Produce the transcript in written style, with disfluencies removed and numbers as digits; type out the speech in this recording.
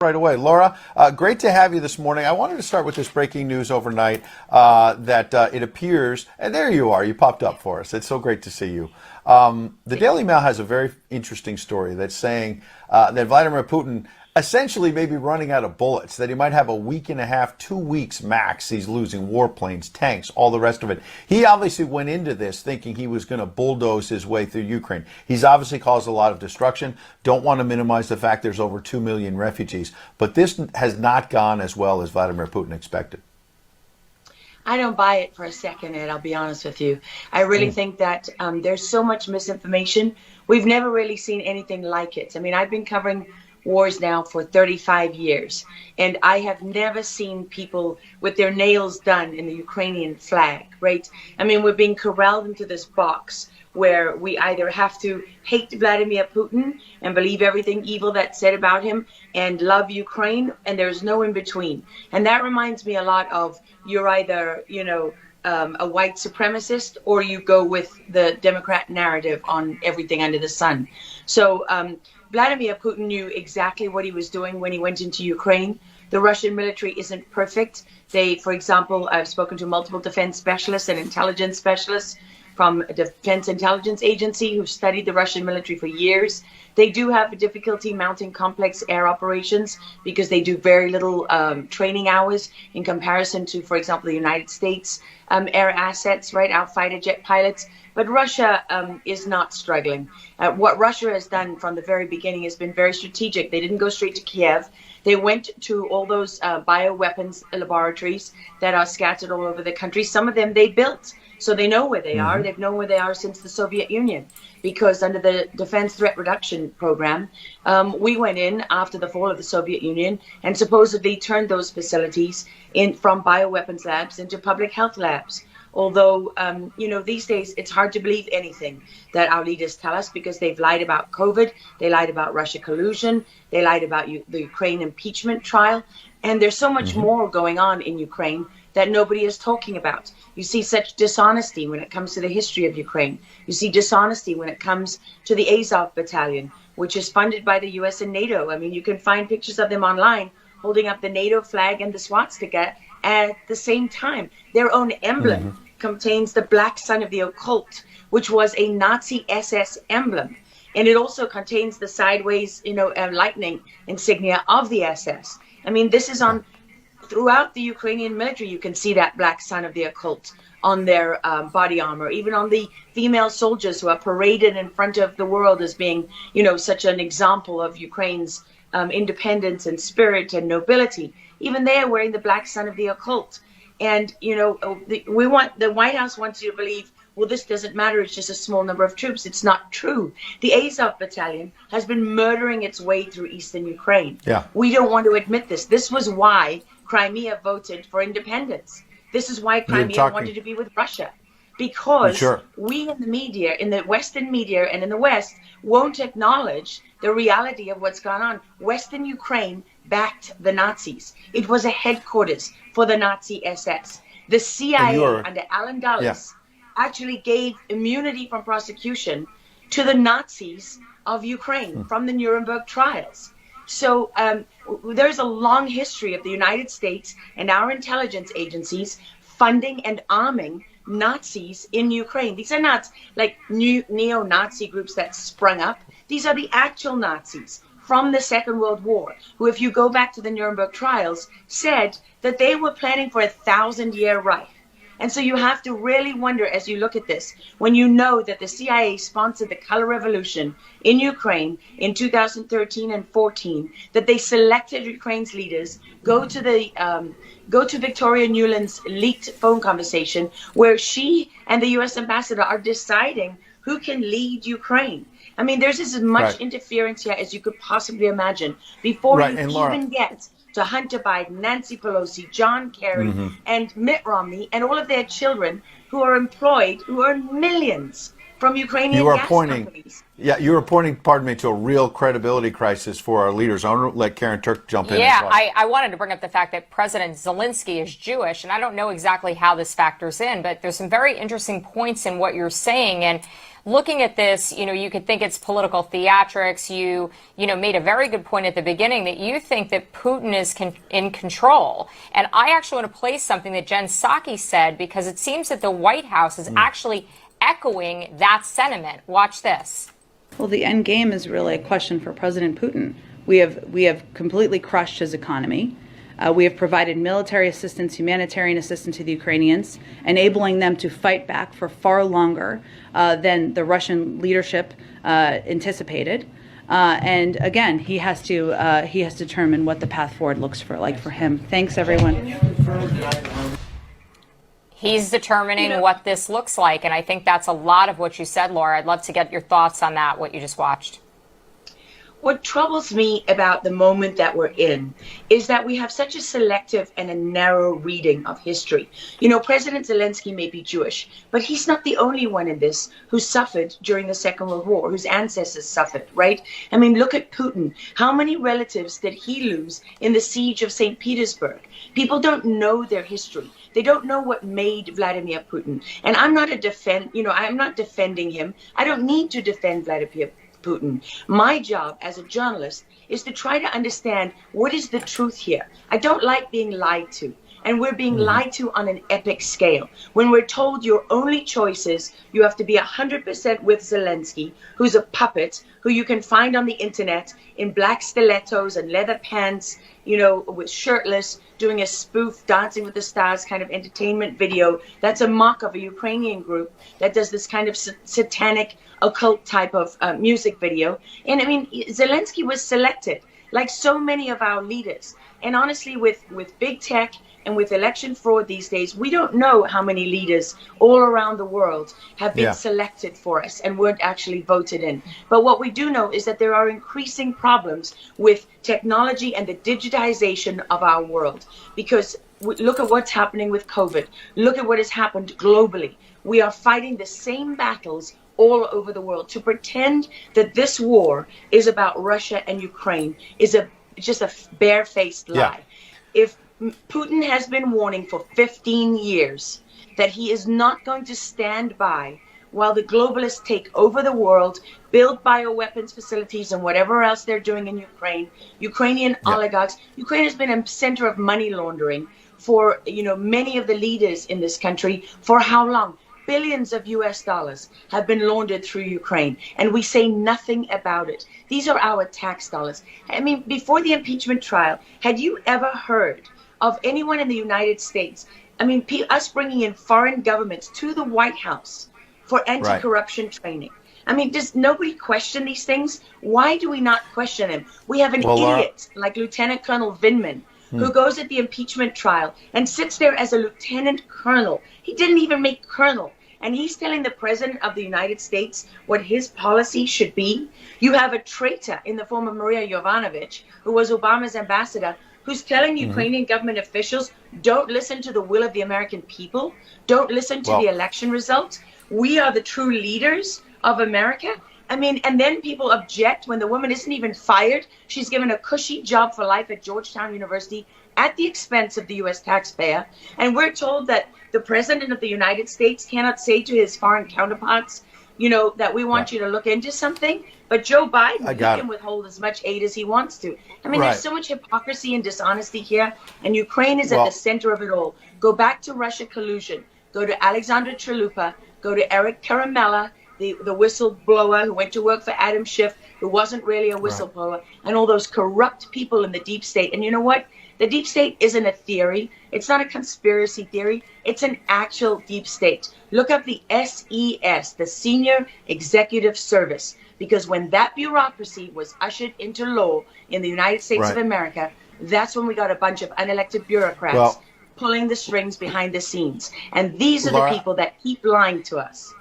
Right away. Laura, great to have you this morning. I wanted to start with this breaking news overnight that it appears, and there you are, you popped up for us. It's so great to see you. The Daily Mail has a very interesting story that's saying that Vladimir Putin essentially may be running out of bullets, that he might have a week and a half, 2 weeks max. He's losing warplanes, tanks, all the rest of it. He obviously went into this thinking he was going to bulldoze his way through Ukraine. He's obviously caused a lot of destruction. Don't want to minimize the fact there's over 2 million refugees. But this has not gone as well as Vladimir Putin expected. I don't buy it for a second, Ed, I'll be honest with you. I really think that there's so much misinformation. We've never really seen anything like it. I mean, I've been covering wars now for 35 years, and I have never seen people with their nails done in the Ukrainian flag, right? I mean, we're being corralled into this box where we either have to hate Vladimir Putin and believe everything evil that's said about him and love Ukraine, and there's no in between. And that reminds me a lot of you're either, a white supremacist, or you go with the Democrat narrative on everything under the sun. So Vladimir Putin knew exactly what he was doing when he went into Ukraine. The Russian military isn't perfect. They, for example, I've spoken to multiple defense specialists and intelligence specialists from a Defense Intelligence Agency who've studied the Russian military for years. They do have a difficulty mounting complex air operations because they do very little training hours in comparison to, for example, the United States air assets, right, our fighter jet pilots. But Russia is not struggling. What Russia has done from the very beginning has been very strategic. They didn't go straight to Kiev. They went to all those bioweapons laboratories that are scattered all over the country. Some of them they built, so they know where they are. They've known where they are since the Soviet Union, because under the Defense Threat Reduction Program, we went in after the fall of the Soviet Union and supposedly turned those facilities from bioweapons labs into public health labs. Although, these days it's hard to believe anything that our leaders tell us, because they've lied about COVID, they lied about Russia collusion, they lied about the Ukraine impeachment trial, and there's so much more going on in Ukraine that nobody is talking about. You see such dishonesty when it comes to the history of Ukraine. You see dishonesty when it comes to the Azov battalion, which is funded by the US and NATO. I mean, you can find pictures of them online holding up the NATO flag and the swastika at the same time. Their own emblem contains the black sun of the occult, which was a Nazi SS emblem. And it also contains the sideways, lightning insignia of the SS. I mean, this is on throughout the Ukrainian military. You can see that black sun of the occult on their body armor, even on the female soldiers who are paraded in front of the world as being, such an example of Ukraine's independence and spirit and nobility. Even they are wearing the black sun of the occult. And, the White House wants you to believe, well, this doesn't matter, it's just a small number of troops. It's not true. The Azov battalion has been murdering its way through eastern Ukraine. Yeah. We don't want to admit this. This was why Crimea voted for independence. This is why Crimea wanted to be with Russia. Because we in the media, in the Western media and in the West, won't acknowledge the reality of what's gone on. Western Ukraine backed the Nazis. It was a headquarters for the Nazi SS. The CIA under Alan Dulles actually gave immunity from prosecution to the Nazis of Ukraine from the Nuremberg trials. So there's a long history of the United States and our intelligence agencies funding and arming Nazis in Ukraine. These are not like new neo-Nazi groups that sprung up. These are the actual Nazis from the Second World War, who, if you go back to the Nuremberg trials, said that they were planning for a 1,000-year Reich. And so you have to really wonder, as you look at this, when you know that the CIA sponsored the color revolution in Ukraine in 2013 and 14, that they selected Ukraine's leaders, go to Victoria Nuland's leaked phone conversation where she and the US ambassador are deciding who can lead Ukraine. I mean, there's as much interference here as you could possibly imagine before you even get to Hunter Biden, Nancy Pelosi, John Kerry, and Mitt Romney, and all of their children who are employed, who earn millions from Ukrainian gas companies. Yeah, you are pointing, pardon me, to a real credibility crisis for our leaders. I want to let Karen Turk jump in. Yeah, I wanted to bring up the fact that President Zelensky is Jewish, and I don't know exactly how this factors in, but there's some very interesting points in what you're saying. And looking at this, you could think it's political theatrics. You made a very good point at the beginning that you think that Putin is in control. And I actually want to play something that Jen Psaki said, because it seems that the White House is actually echoing that sentiment. Watch this. Well, the end game is really a question for President Putin. We have completely crushed his economy. We have provided military assistance, humanitarian assistance to the Ukrainians, enabling them to fight back for far longer than the Russian leadership anticipated. And again, he has to determine what the path forward looks like for him. Thanks, everyone. He's determining what this looks like, and I think that's a lot of what you said, Laura. I'd love to get your thoughts on that, what you just watched. What troubles me about the moment that we're in is that we have such a selective and a narrow reading of history. President Zelensky may be Jewish, but he's not the only one in this who suffered during the Second World War, whose ancestors suffered, right? I mean, look at Putin. How many relatives did he lose in the siege of St. Petersburg? People don't know their history. They don't know what made Vladimir Putin. And I'm not I'm not defending him. I don't need to defend Vladimir Putin. My job as a journalist is to try to understand what is the truth here. I don't like being lied to. And we're being lied to on an epic scale. When we're told your only choice is you have to be 100% with Zelensky, who's a puppet, who you can find on the internet in black stilettos and leather pants, with shirtless, doing a spoof Dancing with the Stars kind of entertainment video. That's a mock of a Ukrainian group that does this kind of satanic occult type of music video. And I mean, Zelensky was selected like so many of our leaders. And honestly, with big tech and with election fraud these days, we don't know how many leaders all around the world have been selected for us and weren't actually voted in. But what we do know is that there are increasing problems with technology and the digitization of our world. Because look at what's happening with COVID. Look at what has happened globally. We are fighting the same battles all over the world. To pretend that this war is about Russia and Ukraine is just a barefaced lie. If Putin has been warning for 15 years that he is not going to stand by while the globalists take over the world, build bioweapons facilities and whatever else they're doing in Ukraine, Ukrainian oligarchs. Ukraine has been a center of money laundering for many of the leaders in this country. For how long? Billions of US dollars have been laundered through Ukraine, and we say nothing about it. These are our tax dollars. I mean, before the impeachment trial, had you ever heard of anyone in the United States, us bringing in foreign governments to the White House for anti-corruption training? I mean, does nobody question these things? Why do we not question them? We have an idiot like Lieutenant Colonel Vindman, who goes at the impeachment trial and sits there as a lieutenant colonel. He didn't even make colonel. And he's telling the president of the United States what his policy should be. You have a traitor in the form of Maria Yovanovitch, who was Obama's ambassador, who's telling Ukrainian government officials, don't listen to the will of the American people. Don't listen to the election results. We are the true leaders of America. I mean, and then people object when the woman isn't even fired. She's given a cushy job for life at Georgetown University at the expense of the U.S. taxpayer. And we're told that the president of the United States cannot say to his foreign counterparts, that we want you to look into something. But Joe Biden, he can withhold as much aid as he wants to. I mean, there's so much hypocrisy and dishonesty here. And Ukraine is at the center of it all. Go back to Russia collusion. Go to Alexandra Chalupa. Go to Eric Karamella, the whistleblower who went to work for Adam Schiff, who wasn't really a whistleblower, and all those corrupt people in the deep state. And you know what? The deep state isn't a theory. It's not a conspiracy theory. It's an actual deep state. Look up the SES, the Senior Executive Service, because when that bureaucracy was ushered into law in the United States of America, that's when we got a bunch of unelected bureaucrats pulling the strings behind the scenes. And these are the people that keep lying to us.